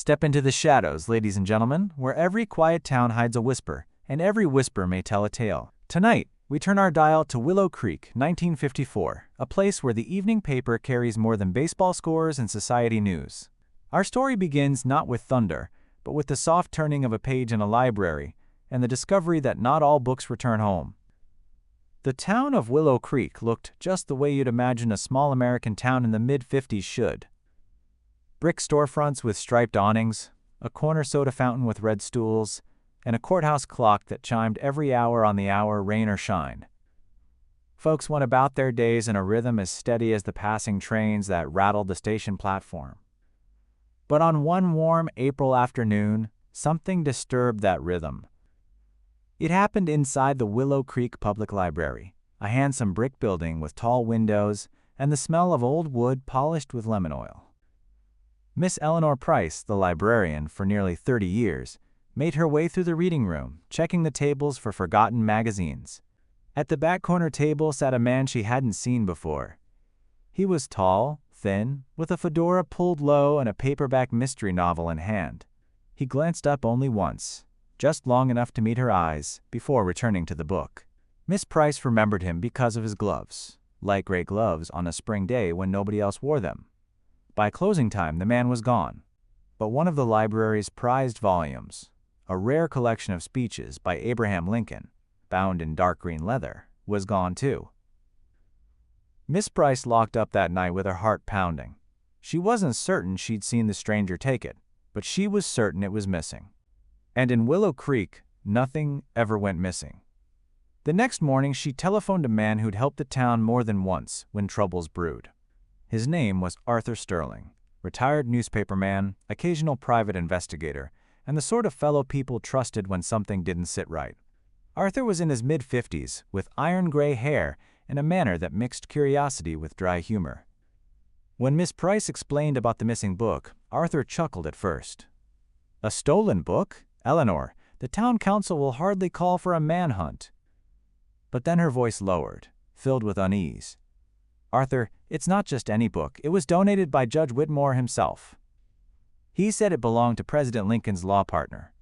Step into the shadows, ladies and gentlemen, where every quiet town hides a whisper, and every whisper may tell a tale. Tonight, we turn our dial to Willow Creek, 1954, a place where the evening paper carries more than baseball scores and society news. Our story begins not with thunder, but with the soft turning of a page in a library, and the discovery that not all books return home. The town of Willow Creek looked just the way you'd imagine a small American town in the mid-50s should. Brick storefronts with striped awnings, a corner soda fountain with red stools, and a courthouse clock that chimed every hour on the hour, rain or shine. Folks went about their days in a rhythm as steady as the passing trains that rattled the station platform. But on one warm April afternoon, something disturbed that rhythm. It happened inside the Willow Creek Public Library, a handsome brick building with tall windows and the smell of old wood polished with lemon oil. Miss Eleanor Price, the librarian for nearly 30 years, made her way through the reading room, checking the tables for forgotten magazines. At the back corner table sat a man she hadn't seen before. He was tall, thin, with a fedora pulled low and a paperback mystery novel in hand. He glanced up only once, just long enough to meet her eyes, before returning to the book. Miss Price remembered him because of his gloves, light gray gloves on a spring day when nobody else wore them. By closing time, the man was gone, but one of the library's prized volumes, a rare collection of speeches by Abraham Lincoln, bound in dark green leather, was gone too. Miss Price locked up that night with her heart pounding. She wasn't certain she'd seen the stranger take it, but she was certain it was missing. And in Willow Creek, nothing ever went missing. The next morning, she telephoned a man who'd helped the town more than once when troubles brewed. His name was Arthur Sterling, retired newspaperman, occasional private investigator, and the sort of fellow people trusted when something didn't sit right. Arthur was in his mid-50s, with iron-gray hair and a manner that mixed curiosity with dry humor. When Miss Price explained about the missing book, Arthur chuckled at first. "A stolen book? Eleanor, the town council will hardly call for a manhunt." But then her voice lowered, filled with unease. "Arthur, it's not just any book. It was donated by Judge Whitmore himself. He said it belonged to President Lincoln's law partner.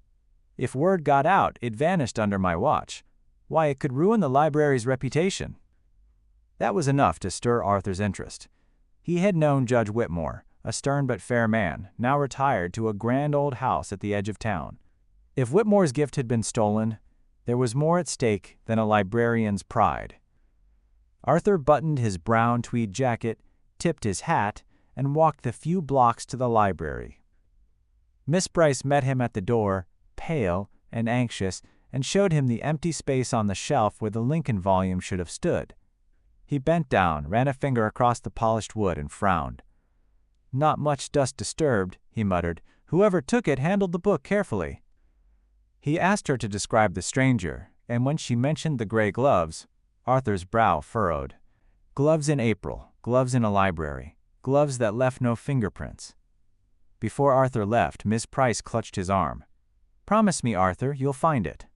If word got out, it vanished under my watch. Why, it could ruin the library's reputation." That was enough to stir Arthur's interest. He had known Judge Whitmore, a stern but fair man, now retired to a grand old house at the edge of town. If Whitmore's gift had been stolen, there was more at stake than a librarian's pride. Arthur buttoned his brown tweed jacket, tipped his hat, and walked the few blocks to the library. Miss Price met him at the door, pale and anxious, and showed him the empty space on the shelf where the Lincoln volume should have stood. He bent down, ran a finger across the polished wood, and frowned. "Not much dust disturbed," he muttered. "Whoever took it handled the book carefully." He asked her to describe the stranger, and when she mentioned the gray gloves, Arthur's brow furrowed. Gloves in April, gloves in a library, gloves that left no fingerprints. Before Arthur left, Miss Price clutched his arm. "Promise me, Arthur, you'll find it.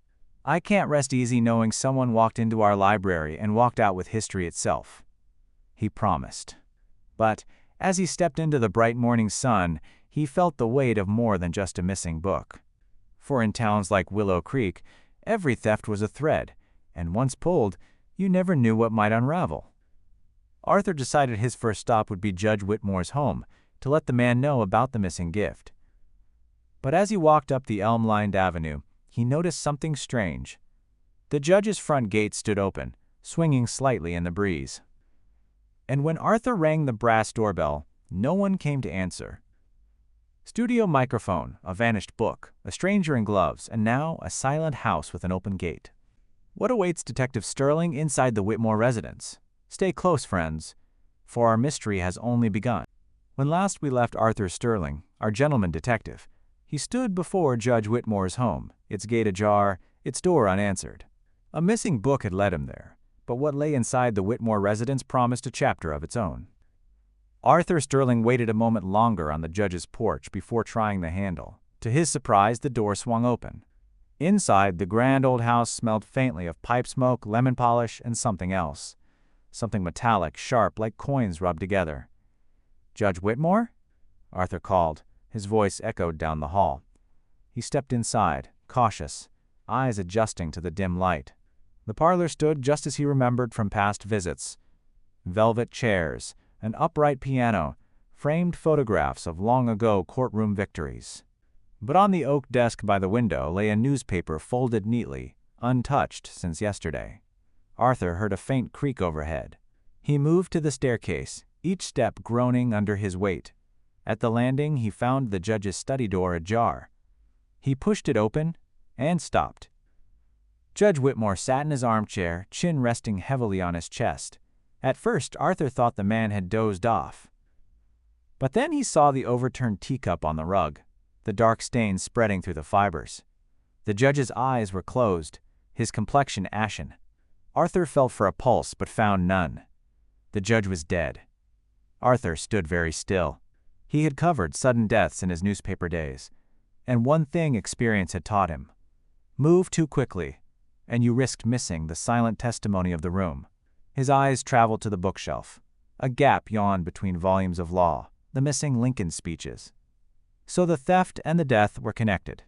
I can't rest easy knowing someone walked into our library and walked out with history itself." He promised. But as he stepped into the bright morning sun, he felt the weight of more than just a missing book. For in towns like Willow Creek, every theft was a thread, and once pulled, you never knew what might unravel. Arthur decided his first stop would be Judge Whitmore's home, to let the man know about the missing gift. But as he walked up the elm-lined avenue, he noticed something strange. The judge's front gate stood open, swinging slightly in the breeze. And when Arthur rang the brass doorbell, no one came to answer. Studio microphone, a vanished book, a stranger in gloves, and now a silent house with an open gate. What awaits Detective Sterling inside the Whitmore residence? Stay close, friends, for our mystery has only begun. When last we left Arthur Sterling, our gentleman detective, he stood before Judge Whitmore's home, its gate ajar, its door unanswered. A missing book had led him there, but what lay inside the Whitmore residence promised a chapter of its own. Arthur Sterling waited a moment longer on the judge's porch before trying the handle. To his surprise, the door swung open. Inside, the grand old house smelled faintly of pipe smoke, lemon polish, and something else. Something metallic, sharp, like coins rubbed together. "Judge Whitmore?" Arthur called, His voice echoed down the hall. He stepped inside, cautious, eyes adjusting to the dim light. The parlor stood just as he remembered from past visits. Velvet chairs, an upright piano, framed photographs of long-ago courtroom victories. But on the oak desk by the window lay a newspaper folded neatly, untouched since yesterday. Arthur heard a faint creak overhead. He moved to the staircase, each step groaning under his weight. At the landing, he found the judge's study door ajar. He pushed it open and stopped. Judge Whitmore sat in his armchair, chin resting heavily on his chest. At first, Arthur thought the man had dozed off. But then he saw the overturned teacup on the rug, the dark stains spreading through the fibers. The judge's eyes were closed, his complexion ashen. Arthur felt for a pulse but found none. The judge was dead. Arthur stood very still. He had covered sudden deaths in his newspaper days, and one thing experience had taught him: move too quickly, and you risked missing the silent testimony of the room. His eyes traveled to the bookshelf. A gap yawned between volumes of law, the missing Lincoln speeches. So the theft and the death were connected.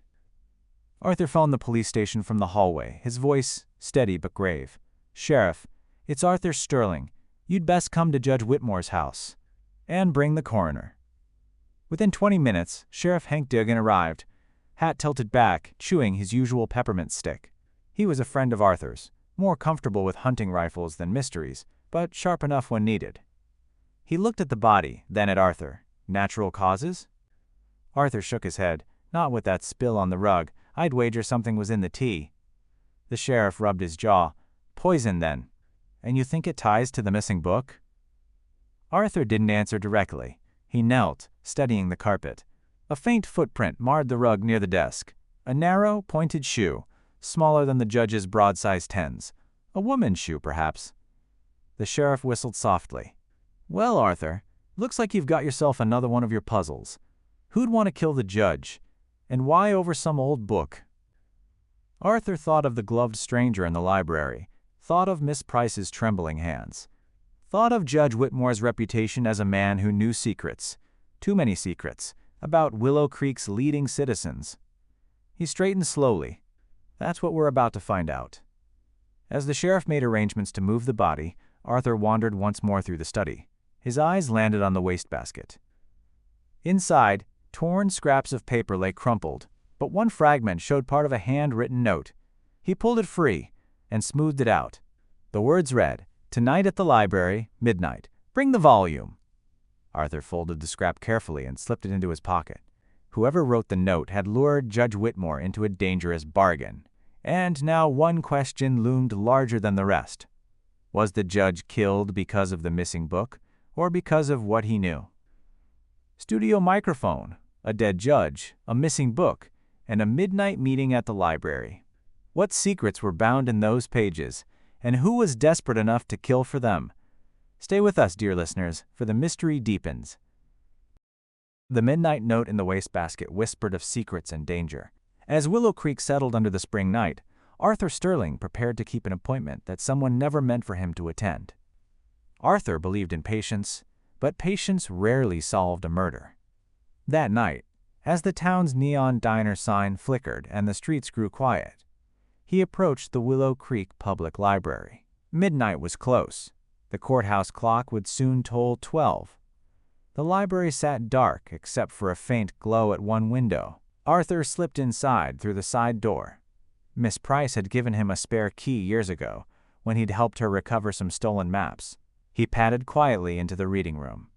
Arthur phoned the police station from the hallway, his voice steady but grave. "Sheriff, it's Arthur Sterling. You'd best come to Judge Whitmore's house. And bring the coroner." Within 20 minutes, Sheriff Hank Dugan arrived, hat tilted back, chewing his usual peppermint stick. He was a friend of Arthur's, more comfortable with hunting rifles than mysteries, but sharp enough when needed. He looked at the body, then at Arthur. Natural causes? Arthur shook his head. "Not with that spill on the rug. I'd wager something was in the tea." The sheriff rubbed his jaw. "Poison, then. And you think it ties to the missing book?" Arthur didn't answer directly. He knelt, studying the carpet. A faint footprint marred the rug near the desk. A narrow, pointed shoe, smaller than the judge's broad-sized tens. A woman's shoe, perhaps. The sheriff whistled softly. "Well, Arthur, looks like you've got yourself another one of your puzzles. Who'd want to kill the judge? And why over some old book?" Arthur thought of the gloved stranger in the library, thought of Miss Price's trembling hands, thought of Judge Whitmore's reputation as a man who knew secrets, too many secrets, about Willow Creek's leading citizens. He straightened slowly. "That's what we're about to find out." As the sheriff made arrangements to move the body, Arthur wandered once more through the study. His eyes landed on the wastebasket. Inside, torn scraps of paper lay crumpled, but one fragment showed part of a handwritten note. He pulled it free and smoothed it out. The words read, "Tonight at the library, midnight. Bring the volume." Arthur folded the scrap carefully and slipped it into his pocket. Whoever wrote the note had lured Judge Whitmore into a dangerous bargain, and now one question loomed larger than the rest. Was the judge killed because of the missing book, or because of what he knew? Studio microphone, a dead judge, a missing book, and a midnight meeting at the library. What secrets were bound in those pages, and who was desperate enough to kill for them? Stay with us, dear listeners, for the mystery deepens. The midnight note in the wastebasket whispered of secrets and danger. As Willow Creek settled under the spring night, Arthur Sterling prepared to keep an appointment that someone never meant for him to attend. Arthur believed in patience, but patience rarely solved a murder. That night, as the town's neon diner sign flickered and the streets grew quiet, he approached the Willow Creek Public Library. Midnight was close. The courthouse clock would soon toll 12. The library sat dark except for a faint glow at one window. Arthur slipped inside through the side door. Miss Price had given him a spare key years ago, when he'd helped her recover some stolen maps. He padded quietly into the reading room.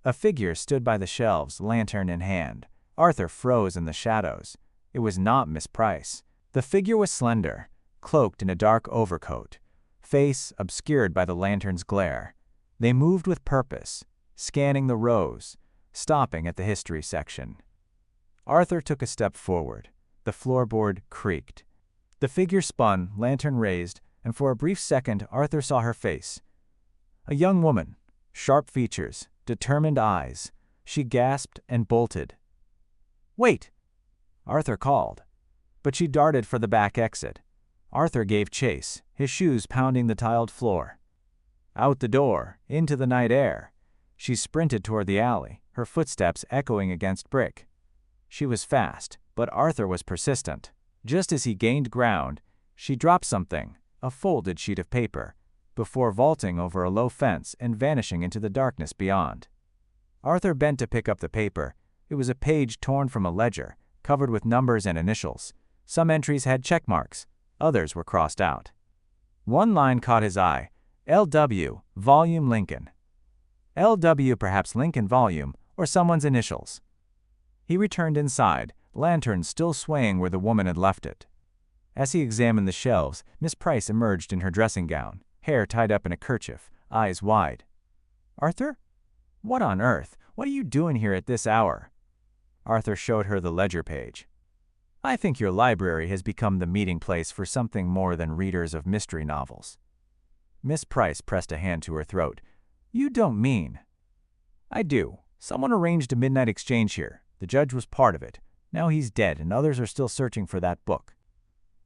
A figure stood by the shelves, lantern in hand. Arthur froze in the shadows. It was not Miss Price. The figure was slender, cloaked in a dark overcoat, face obscured by the lantern's glare. They moved with purpose, scanning the rows, stopping at the history section. Arthur took a step forward. The floorboard creaked. The figure spun, lantern raised, and for a brief second Arthur saw her face. A young woman, sharp features, determined eyes. She gasped and bolted. "Wait!" Arthur called. But she darted for the back exit. Arthur gave chase, his shoes pounding the tiled floor. Out the door, into the night air. She sprinted toward the alley, her footsteps echoing against brick. She was fast, but Arthur was persistent. Just as he gained ground, she dropped something, a folded sheet of paper, before vaulting over a low fence and vanishing into the darkness beyond. Arthur bent to pick up the paper. It was a page torn from a ledger, covered with numbers and initials. Some entries had check marks, others were crossed out. One line caught his eye: LW, Volume Lincoln. LW, perhaps Lincoln Volume, or someone's initials. He returned inside, lantern still swaying where the woman had left it. As he examined the shelves, Miss Price emerged in her dressing gown, hair tied up in a kerchief, eyes wide. "Arthur? What on earth? What are you doing here at this hour?" Arthur showed her the ledger page. "I think your library has become the meeting place for something more than readers of mystery novels." Miss Price pressed a hand to her throat. "You don't mean—" "I do. Someone arranged a midnight exchange here. The judge was part of it. Now he's dead, and others are still searching for that book."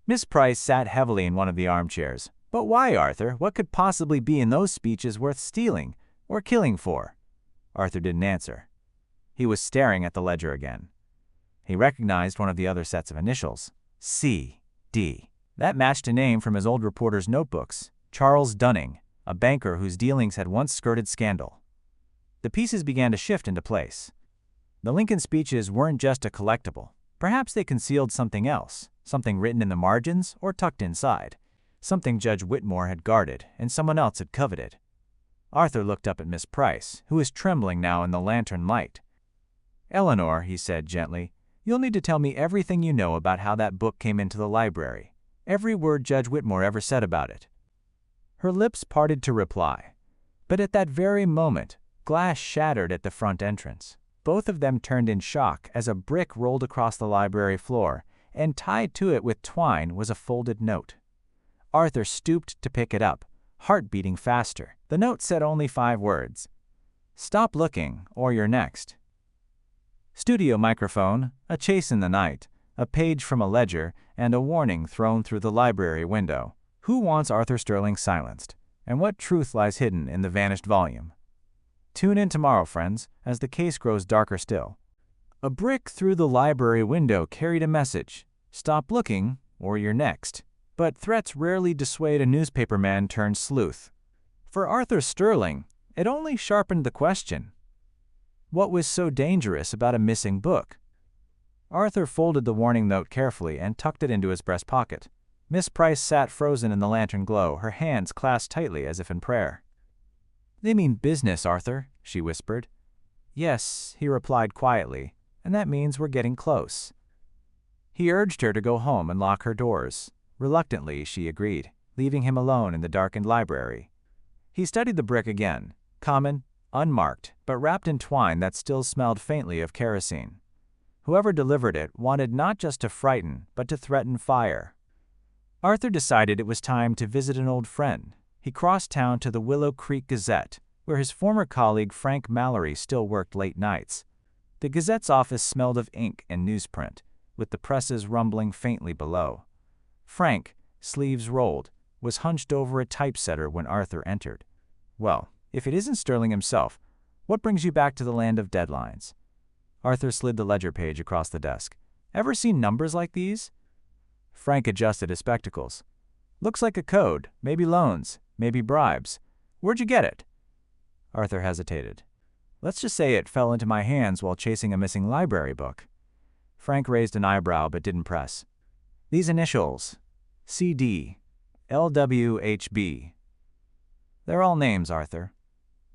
Miss Price sat heavily in one of the armchairs. "But why, Arthur? What could possibly be in those speeches worth stealing or killing for?" Arthur didn't answer. He was staring at the ledger again. He recognized one of the other sets of initials, C.D. That matched a name from his old reporter's notebooks, Charles Dunning, a banker whose dealings had once skirted scandal. The pieces began to shift into place. The Lincoln speeches weren't just a collectible. Perhaps they concealed something else, something written in the margins or tucked inside, something Judge Whitmore had guarded and someone else had coveted. Arthur looked up at Miss Price, who was trembling now in the lantern light. "Eleanor," he said gently, "you'll need to tell me everything you know about how that book came into the library, every word Judge Whitmore ever said about it." Her lips parted to reply, but at that very moment, glass shattered at the front entrance. Both of them turned in shock as a brick rolled across the library floor, and tied to it with twine was a folded note. Arthur stooped to pick it up, heart beating faster. The note said only 5 words: "Stop looking, or you're next." Studio microphone, a chase in the night, a page from a ledger, and a warning thrown through the library window. Who wants Arthur Sterling silenced? And what truth lies hidden in the vanished volume? Tune in tomorrow, friends, as the case grows darker still. A brick through the library window carried a message: "Stop looking, or you're next." But threats rarely dissuade a newspaperman turned sleuth. For Arthur Sterling, it only sharpened the question: what was so dangerous about a missing book? Arthur folded the warning note carefully and tucked it into his breast pocket. Miss Price sat frozen in the lantern glow, her hands clasped tightly as if in prayer. "They mean business, Arthur," she whispered. "Yes," he replied quietly, "and that means we're getting close." He urged her to go home and lock her doors. Reluctantly, she agreed, leaving him alone in the darkened library. He studied the brick again, common, unmarked, but wrapped in twine that still smelled faintly of kerosene. Whoever delivered it wanted not just to frighten, but to threaten fire. Arthur decided it was time to visit an old friend. He crossed town to the Willow Creek Gazette, where his former colleague Frank Mallory still worked late nights. The Gazette's office smelled of ink and newsprint, with the presses rumbling faintly below. Frank, sleeves rolled, was hunched over a typesetter when Arthur entered. "Well, if it isn't Sterling himself, what brings you back to the land of deadlines?" Arthur slid the ledger page across the desk. "Ever seen numbers like these?" Frank adjusted his spectacles. "Looks like a code, maybe loans, maybe bribes. Where'd you get it?" Arthur hesitated. "Let's just say it fell into my hands while chasing a missing library book." Frank raised an eyebrow but didn't press. "These initials, CD, LWHB. They're all names, Arthur.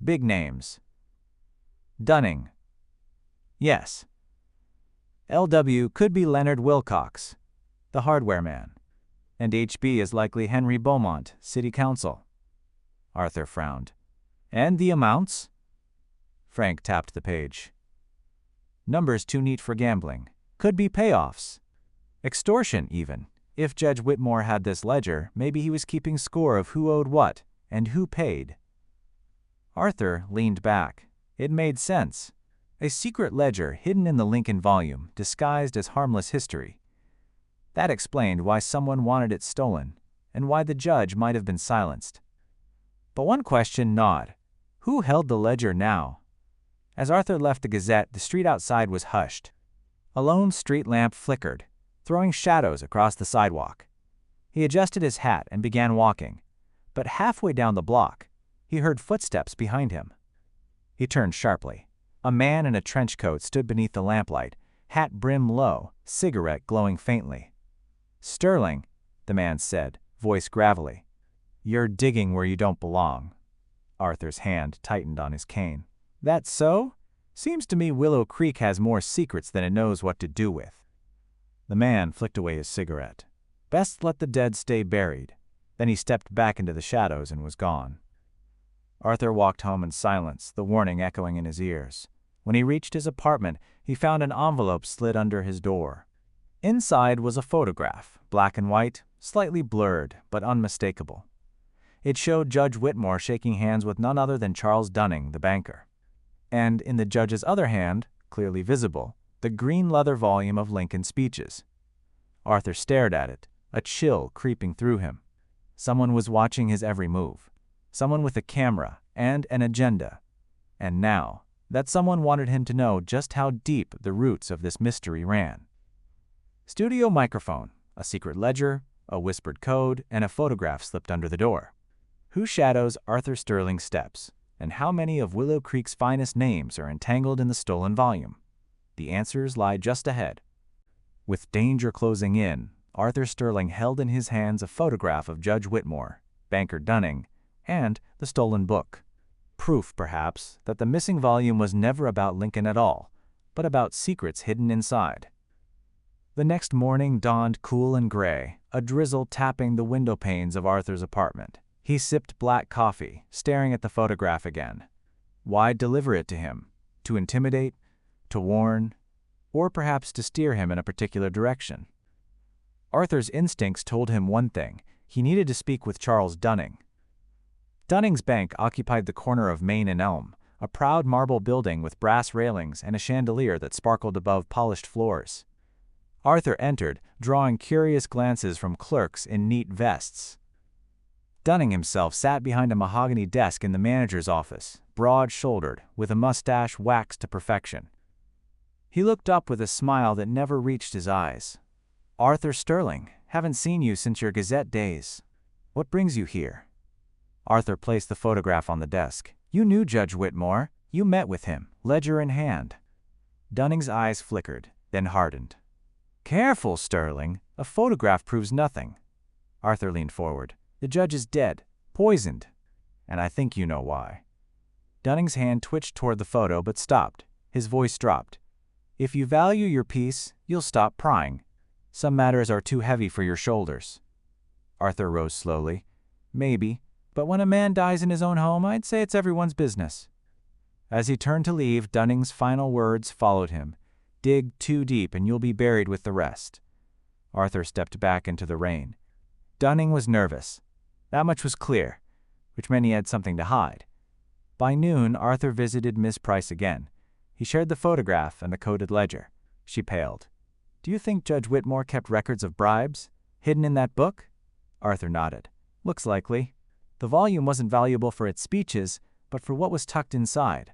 Big names. Dunning. Yes. LW could be Leonard Wilcox, the hardware man. And HB is likely Henry Beaumont, city council." Arthur frowned. "And the amounts?" Frank tapped the page. "Numbers too neat for gambling. Could be payoffs. Extortion, even. If Judge Whitmore had this ledger, maybe he was keeping score of who owed what, and who paid." Arthur leaned back. It made sense. A secret ledger hidden in the Lincoln volume, disguised as harmless history. That explained why someone wanted it stolen, and why the judge might have been silenced. But one question gnawed. Who held the ledger now? As Arthur left the Gazette, the street outside was hushed. A lone street lamp flickered, throwing shadows across the sidewalk. He adjusted his hat and began walking, but halfway down the block, he heard footsteps behind him. He turned sharply. A man in a trench coat stood beneath the lamplight, hat brim low, cigarette glowing faintly. "Sterling," the man said, voice gravelly. "You're digging where you don't belong." Arthur's hand tightened on his cane. "That so? Seems to me Willow Creek has more secrets than it knows what to do with." The man flicked away his cigarette. Best let the dead stay buried. Then he stepped back into the shadows and was gone. Arthur walked home in silence, the warning echoing in his ears. When he reached his apartment, he found an envelope slid under his door. Inside was a photograph, black and white, slightly blurred, but unmistakable. It showed Judge Whitmore shaking hands with none other than Charles Dunning, the banker. And in the judge's other hand, clearly visible, the green leather volume of Lincoln's speeches. Arthur stared at it, a chill creeping through him. Someone was watching his every move. Someone with a camera and an agenda. And now, that someone wanted him to know just how deep the roots of this mystery ran. Studio microphone, a secret ledger, a whispered code, and a photograph slipped under the door. Who shadows Arthur Sterling's steps, and how many of Willow Creek's finest names are entangled in the stolen volume? The answers lie just ahead. With danger closing in, Arthur Sterling held in his hands a photograph of Judge Whitmore, Banker Dunning, and the stolen book. Proof, perhaps, that the missing volume was never about Lincoln at all, but about secrets hidden inside. The next morning dawned cool and gray, a drizzle tapping the window panes of Arthur's apartment. He sipped black coffee, staring at the photograph again. Why deliver it to him? To intimidate? To warn? Or perhaps to steer him in a particular direction? Arthur's instincts told him one thing: he needed to speak with Charles Dunning. Dunning's bank occupied the corner of Main and Elm, a proud marble building with brass railings and a chandelier that sparkled above polished floors. Arthur entered, drawing curious glances from clerks in neat vests. Dunning himself sat behind a mahogany desk in the manager's office, broad-shouldered, with a mustache waxed to perfection. He looked up with a smile that never reached his eyes. "Arthur Sterling, haven't seen you since your Gazette days. What brings you here?" Arthur placed the photograph on the desk. "You knew Judge Whitmore. You met with him, ledger in hand." Dunning's eyes flickered, then hardened. "Careful, Sterling. A photograph proves nothing." Arthur leaned forward. "The judge is dead, poisoned, and I think you know why." Dunning's hand twitched toward the photo but stopped. His voice dropped. "If you value your peace, you'll stop prying. Some matters are too heavy for your shoulders." Arthur rose slowly. "Maybe, but when a man dies in his own home, I'd say it's everyone's business." As he turned to leave, Dunning's final words followed him. "Dig too deep and you'll be buried with the rest." Arthur stepped back into the rain. Dunning was nervous. That much was clear, which meant he had something to hide. By noon, Arthur visited Miss Price again. He shared the photograph and the coded ledger. She paled. "Do you think Judge Whitmore kept records of bribes, hidden in that book?" Arthur nodded. "Looks likely. The volume wasn't valuable for its speeches, but for what was tucked inside."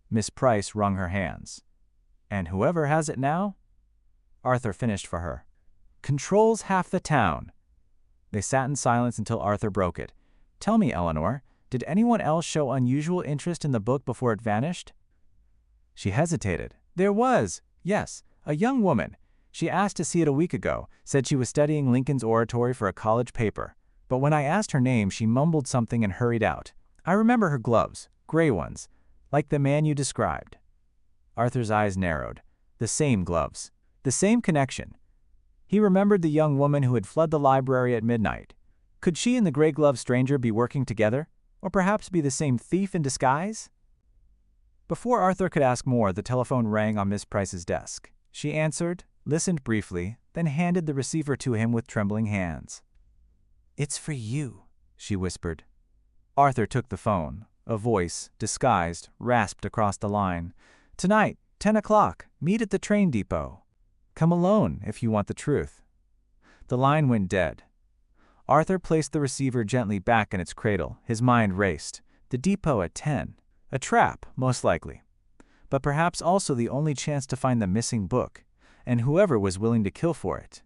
Miss Price wrung her hands. "And whoever has it now?" Arthur finished for her. "Controls half the town." They sat in silence until Arthur broke it. "Tell me, Eleanor, did anyone else show unusual interest in the book before it vanished?" She hesitated. "There was, yes, a young woman. She asked to see it a week ago, said she was studying Lincoln's oratory for a college paper. But when I asked her name, she mumbled something and hurried out. I remember her gloves, gray ones, like the man you described." Arthur's eyes narrowed. The same gloves. The same connection. He remembered the young woman who had fled the library at midnight. Could she and the gray-gloved stranger be working together? Or perhaps be the same thief in disguise? Before Arthur could ask more, the telephone rang on Miss Price's desk. She answered, listened briefly, then handed the receiver to him with trembling hands. "It's for you," she whispered. Arthur took the phone. A voice, disguised, rasped across the line. "Tonight, 10 o'clock, meet at the train depot. Come alone if you want the truth." The line went dead. Arthur placed the receiver gently back in its cradle. His mind raced. The depot at 10. A trap, most likely. But perhaps also the only chance to find the missing book. and whoever was willing to kill for it.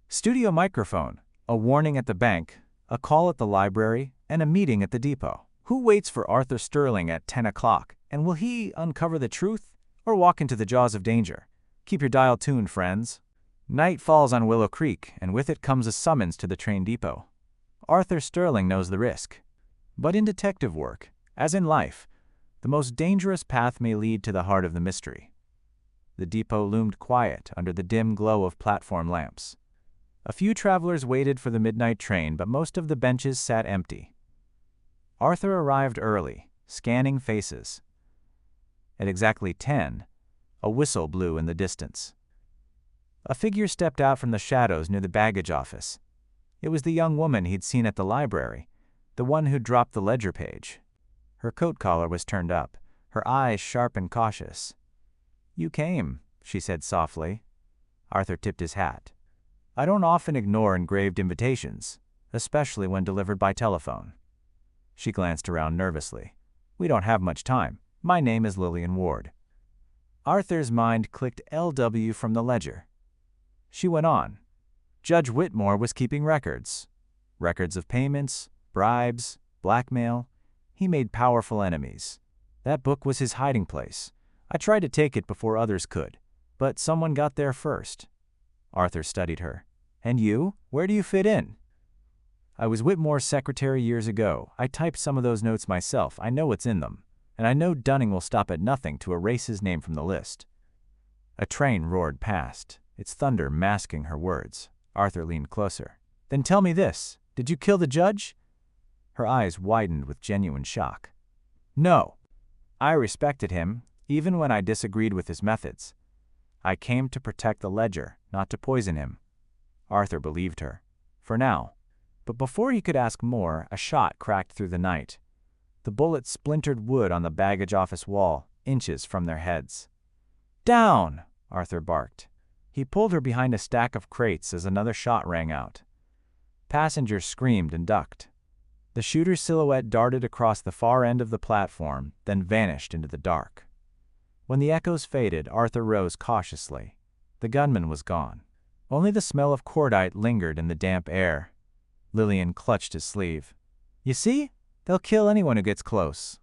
Studio microphone, a warning at the bank, a call at the library, and a meeting at the depot. Who waits for Arthur Sterling at 10 o'clock, and will he uncover the truth or walk into the jaws of danger? Keep your dial tuned, friends. Night falls on Willow Creek, and with it comes a summons to the train depot. Arthur Sterling knows the risk. But in detective work, as in life, the most dangerous path may lead to the heart of the mystery. The depot loomed quiet under the dim glow of platform lamps. A few travelers waited for the midnight train, but most of the benches sat empty. Arthur arrived early, scanning faces. At exactly 10, a whistle blew in the distance. A figure stepped out from the shadows near the baggage office. It was the young woman he'd seen at the library, the one who dropped the ledger page. Her coat collar was turned up, her eyes sharp and cautious. "You came," she said softly. Arthur tipped his hat. "I don't often ignore engraved invitations, especially when delivered by telephone." She glanced around nervously. "We don't have much time. My name is Lillian Ward." Arthur's mind clicked LW from the ledger. She went on. Judge Whitmore was keeping records. Records of payments, bribes, blackmail. He made powerful enemies. That book was his hiding place. I tried to take it before others could, but someone got there first. Arthur studied her. "And you? Where do you fit in?" "I was Whitmore's secretary years ago. I typed some of those notes myself. I know what's in them. And I know Dunning will stop at nothing to erase his name from the list." A train roared past, its thunder masking her words. Arthur leaned closer. "Then tell me this. Did you kill the judge?" Her eyes widened with genuine shock. "No. I respected him, even when I disagreed with his methods. I came to protect the ledger, not to poison him." Arthur believed her. For now. But before he could ask more, a shot cracked through the night. The bullet splintered wood on the baggage office wall, inches from their heads. "Down!" Arthur barked. He pulled her behind a stack of crates as another shot rang out. Passengers screamed and ducked. The shooter's silhouette darted across the far end of the platform, then vanished into the dark. When the echoes faded, Arthur rose cautiously. The gunman was gone. Only the smell of cordite lingered in the damp air. Lillian clutched his sleeve. "You see? They'll kill anyone who gets close."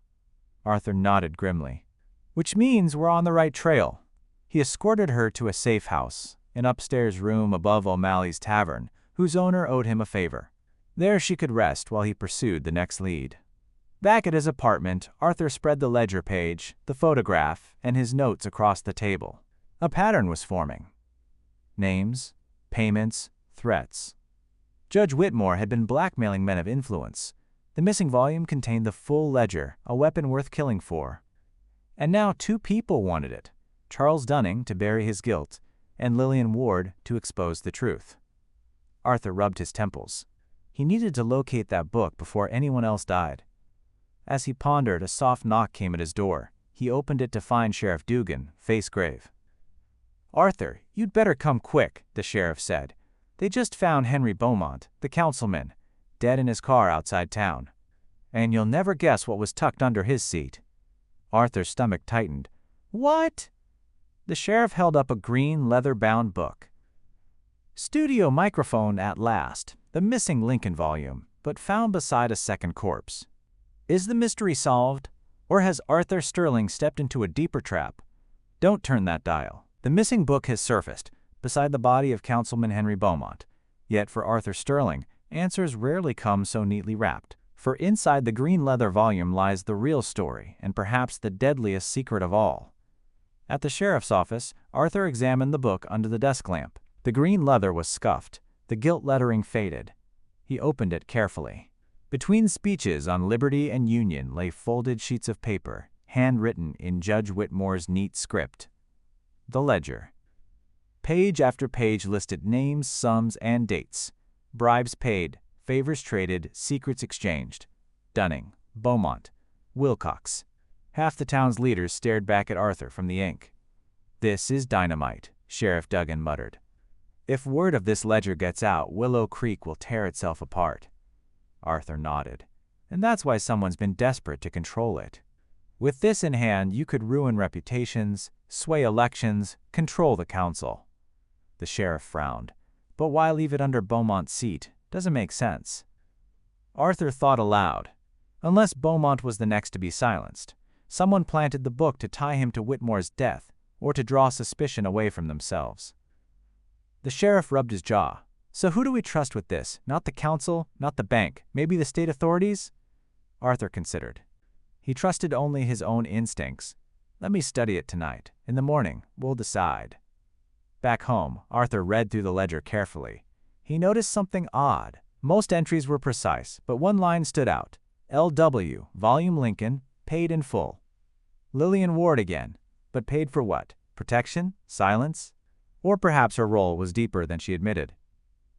Arthur nodded grimly. "Which means we're on the right trail." He escorted her to a safe house, an upstairs room above O'Malley's Tavern, whose owner owed him a favor. There she could rest while he pursued the next lead. Back at his apartment, Arthur spread the ledger page, the photograph, and his notes across the table. A pattern was forming. Names, payments, threats. Judge Whitmore had been blackmailing men of influence. The missing volume contained the full ledger, a weapon worth killing for. And now 2 people wanted it. Charles Dunning to bury his guilt, and Lillian Ward to expose the truth. Arthur rubbed his temples. He needed to locate that book before anyone else died. As he pondered, a soft knock came at his door. He opened it to find Sheriff Dugan, face grave. "Arthur, you'd better come quick," the sheriff said. "They just found Henry Beaumont, the councilman, dead in his car outside town. And you'll never guess what was tucked under his seat." Arthur's stomach tightened. "What?" The sheriff held up a green, leather-bound book. "Studio microphone at last, the missing Lincoln volume, but found beside a second corpse. Is the mystery solved, or has Arthur Sterling stepped into a deeper trap? Don't turn that dial. The missing book has surfaced, beside the body of Councilman Henry Beaumont. Yet for Arthur Sterling, answers rarely come so neatly wrapped. For inside the green leather volume lies the real story, and perhaps the deadliest secret of all." At the sheriff's office, Arthur examined the book under the desk lamp. The green leather was scuffed, the gilt lettering faded. He opened it carefully. Between speeches on liberty and union lay folded sheets of paper, handwritten in Judge Whitmore's neat script. The ledger. Page after page listed names, sums, and dates. Bribes paid, favors traded, secrets exchanged. Dunning, Beaumont, Wilcox. Half the town's leaders stared back at Arthur from the ink. "This is dynamite," Sheriff Duggan muttered. "If word of this ledger gets out, Willow Creek will tear itself apart." Arthur nodded. "And that's why someone's been desperate to control it." With this in hand, you could ruin reputations, sway elections, control the council. The sheriff frowned. But why leave it under Beaumont's seat? Doesn't make sense. Arthur thought aloud. Unless Beaumont was the next to be silenced, someone planted the book to tie him to Whitmore's death, or to draw suspicion away from themselves. The sheriff rubbed his jaw. So who do we trust with this? Not the council, not the bank, maybe the state authorities? Arthur considered. He trusted only his own instincts. Let me study it tonight. In the morning, we'll decide. Back home, Arthur read through the ledger carefully. He noticed something odd. Most entries were precise, but one line stood out. L.W., Volume Lincoln, paid in full. Lillian Ward again. But paid for what? Protection? Silence? Or perhaps her role was deeper than she admitted.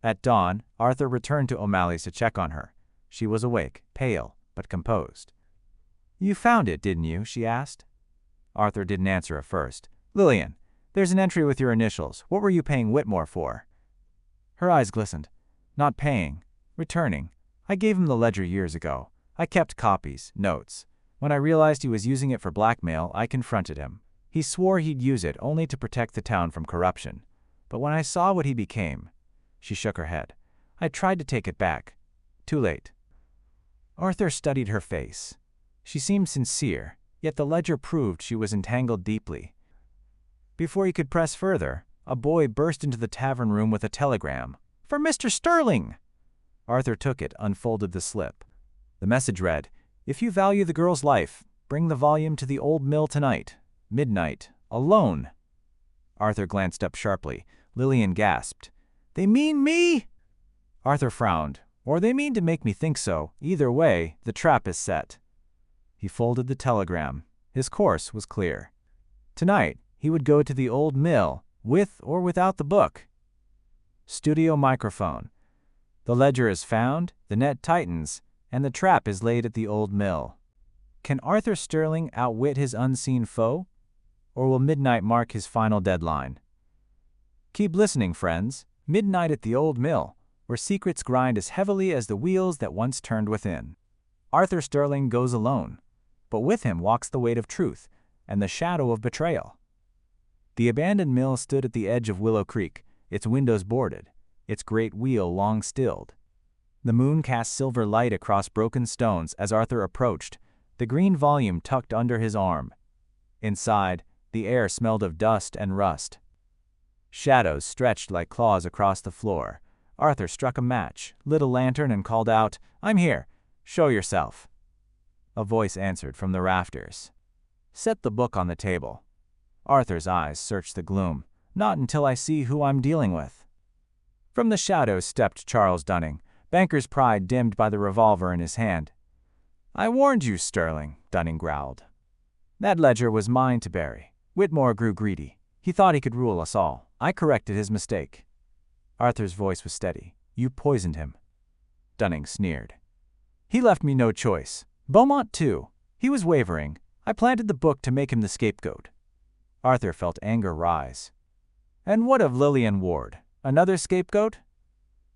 At dawn, Arthur returned to O'Malley's to check on her. She was awake, pale, but composed. You found it, didn't you? She asked. Arthur didn't answer at first. Lillian, there's an entry with your initials. What were you paying Whitmore for? Her eyes glistened. Not paying. Returning. I gave him the ledger years ago. I kept copies, notes. When I realized he was using it for blackmail, I confronted him. He swore he'd use it only to protect the town from corruption. But when I saw what he became, she shook her head. I tried to take it back. Too late. Arthur studied her face. She seemed sincere, yet the ledger proved she was entangled deeply. Before he could press further, a boy burst into the tavern room with a telegram. For Mr. Sterling! Arthur took it, unfolded the slip. The message read, If you value the girl's life, bring the volume to the old mill tonight. Midnight. Alone. Arthur glanced up sharply. Lillian gasped. They mean me? Arthur frowned. Or they mean to make me think so. Either way, the trap is set. He folded the telegram. His course was clear. Tonight, he would go to the old mill, with or without the book. Studio microphone. The ledger is found, the net tightens, and the trap is laid at the old mill. Can Arthur Sterling outwit his unseen foe? Or will midnight mark his final deadline? Keep listening, friends. Midnight at the old mill, where secrets grind as heavily as the wheels that once turned within. Arthur Sterling goes alone, but with him walks the weight of truth and the shadow of betrayal. The abandoned mill stood at the edge of Willow Creek, its windows boarded, its great wheel long stilled. The moon cast silver light across broken stones as Arthur approached, the green volume tucked under his arm. Inside, the air smelled of dust and rust. Shadows stretched like claws across the floor. Arthur struck a match, lit a lantern, and called out, I'm here. Show yourself. A voice answered from the rafters. Set the book on the table. Arthur's eyes searched the gloom. Not until I see who I'm dealing with. From the shadows stepped Charles Dunning, banker's pride dimmed by the revolver in his hand. I warned you, Sterling, Dunning growled. That ledger was mine to bury. Whitmore grew greedy. He thought he could rule us all. I corrected his mistake. Arthur's voice was steady. You poisoned him. Dunning sneered. He left me no choice. Beaumont, too. He was wavering. I planted the book to make him the scapegoat. Arthur felt anger rise. And what of Lillian Ward? Another scapegoat?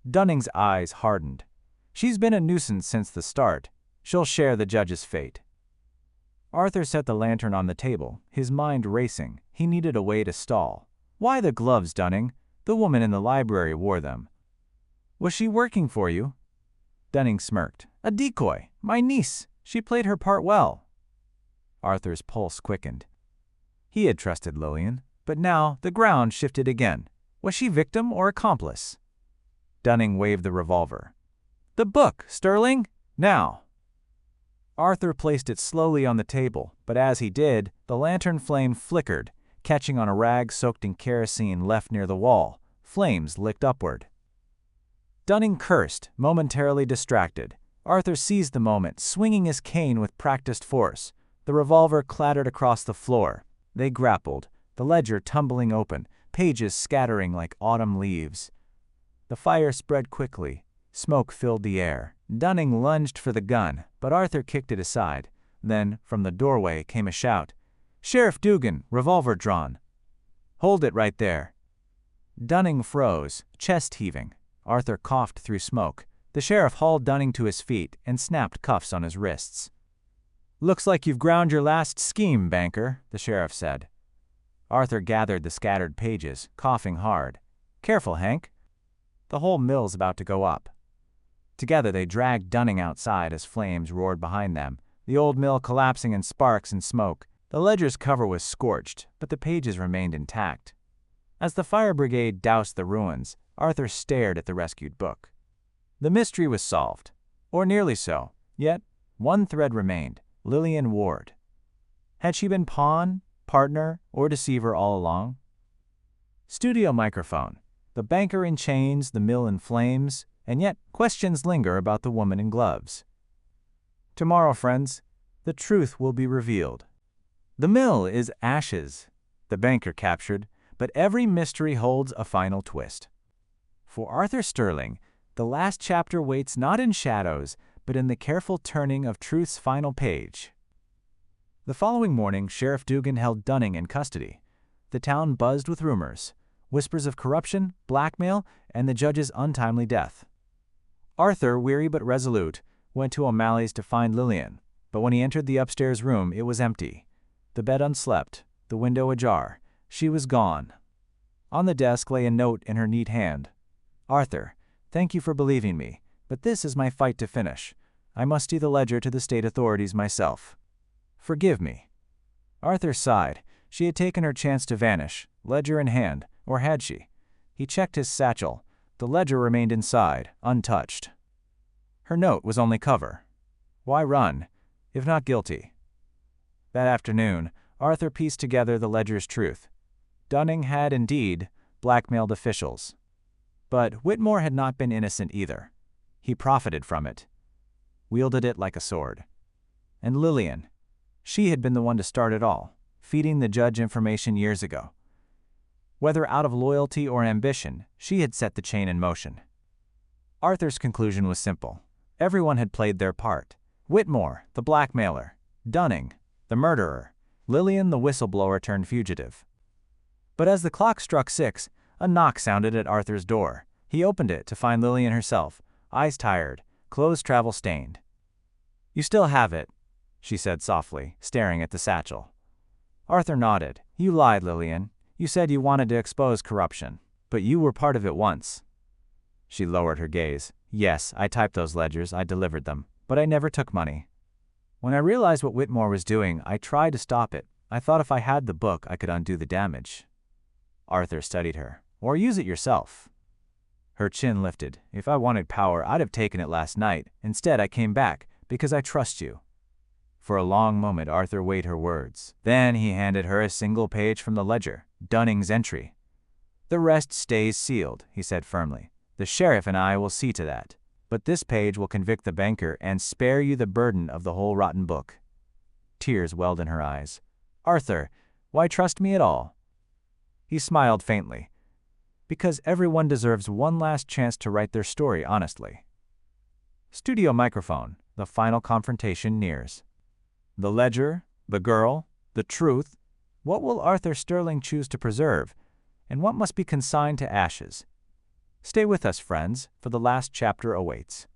Dunning's eyes hardened. She's been a nuisance since the start. She'll share the judge's fate. Arthur set the lantern on the table, his mind racing. He needed a way to stall. Why the gloves, Dunning? The woman in the library wore them. Was she working for you? Dunning smirked. A decoy. My niece. She played her part well. Arthur's pulse quickened. He had trusted Lillian, but now the ground shifted again. Was she victim or accomplice? Dunning waved the revolver. The book, Sterling! Now! Arthur placed it slowly on the table, but as he did, the lantern flame flickered, catching on a rag soaked in kerosene left near the wall. Flames licked upward. Dunning cursed, momentarily distracted. Arthur seized the moment, swinging his cane with practiced force. The revolver clattered across the floor. They grappled, the ledger tumbling open, pages scattering like autumn leaves. The fire spread quickly. Smoke filled the air. Dunning lunged for the gun, but Arthur kicked it aside. Then, from the doorway, came a shout. Sheriff Dugan, revolver drawn. Hold it right there. Dunning froze, chest heaving. Arthur coughed through smoke. The sheriff hauled Dunning to his feet and snapped cuffs on his wrists. "Looks like you've ground your last scheme, banker," the sheriff said. Arthur gathered the scattered pages, coughing hard. "Careful, Hank. The whole mill's about to go up." Together they dragged Dunning outside as flames roared behind them, the old mill collapsing in sparks and smoke. The ledger's cover was scorched, but the pages remained intact. As the fire brigade doused the ruins, Arthur stared at the rescued book. The mystery was solved, or nearly so, yet one thread remained: Lillian Ward. Had she been pawn, partner, or deceiver all along? Studio microphone. The banker in chains, the mill in flames, and yet questions linger about the woman in gloves. Tomorrow, friends, the truth will be revealed. The mill is ashes, the banker captured, but every mystery holds a final twist. For Arthur Sterling, the last chapter waits not in shadows, but in the careful turning of truth's final page. The following morning, Sheriff Dugan held Dunning in custody. The town buzzed with rumors, whispers of corruption, blackmail, and the judge's untimely death. Arthur, weary but resolute, went to O'Malley's to find Lillian, but when he entered the upstairs room, it was empty. The bed unslept, the window ajar. She was gone. On the desk lay a note in her neat hand. "Arthur, thank you for believing me, but this is my fight to finish. I must see the ledger to the state authorities myself. Forgive me." Arthur sighed. She had taken her chance to vanish, ledger in hand, or had she? He checked his satchel. The ledger remained inside, untouched. Her note was only cover. Why run, if not guilty? That afternoon, Arthur pieced together the ledger's truth. Dunning had, indeed, blackmailed officials. But Whitmore had not been innocent either. He profited from it, wielded it like a sword. And Lillian, she had been the one to start it all, feeding the judge information years ago. Whether out of loyalty or ambition, she had set the chain in motion. Arthur's conclusion was simple. Everyone had played their part. Whitmore, the blackmailer; Dunning, the murderer; Lillian, the whistleblower turned fugitive. But as the clock struck 6, a knock sounded at Arthur's door. He opened it to find Lillian herself, eyes tired, clothes travel-stained. "You still have it," she said softly, staring at the satchel. Arthur nodded. "You lied, Lillian. You said you wanted to expose corruption, but you were part of it once." She lowered her gaze. "Yes, I typed those ledgers, I delivered them, but I never took money. When I realized what Whitmore was doing, I tried to stop it. I thought if I had the book, I could undo the damage." Arthur studied her. "Or use it yourself." Her chin lifted. "If I wanted power, I'd have taken it last night. Instead, I came back, because I trust you." For a long moment, Arthur weighed her words. Then he handed her a single page from the ledger, Dunning's entry. "The rest stays sealed," he said firmly. "The sheriff and I will see to that. But this page will convict the banker and spare you the burden of the whole rotten book." Tears welled in her eyes. "Arthur, why trust me at all?" He smiled faintly. "Because everyone deserves one last chance to write their story honestly." Studio microphone. The final confrontation nears. The ledger, the girl, the truth. What will Arthur Sterling choose to preserve, and what must be consigned to ashes? Stay with us, friends, for the last chapter awaits.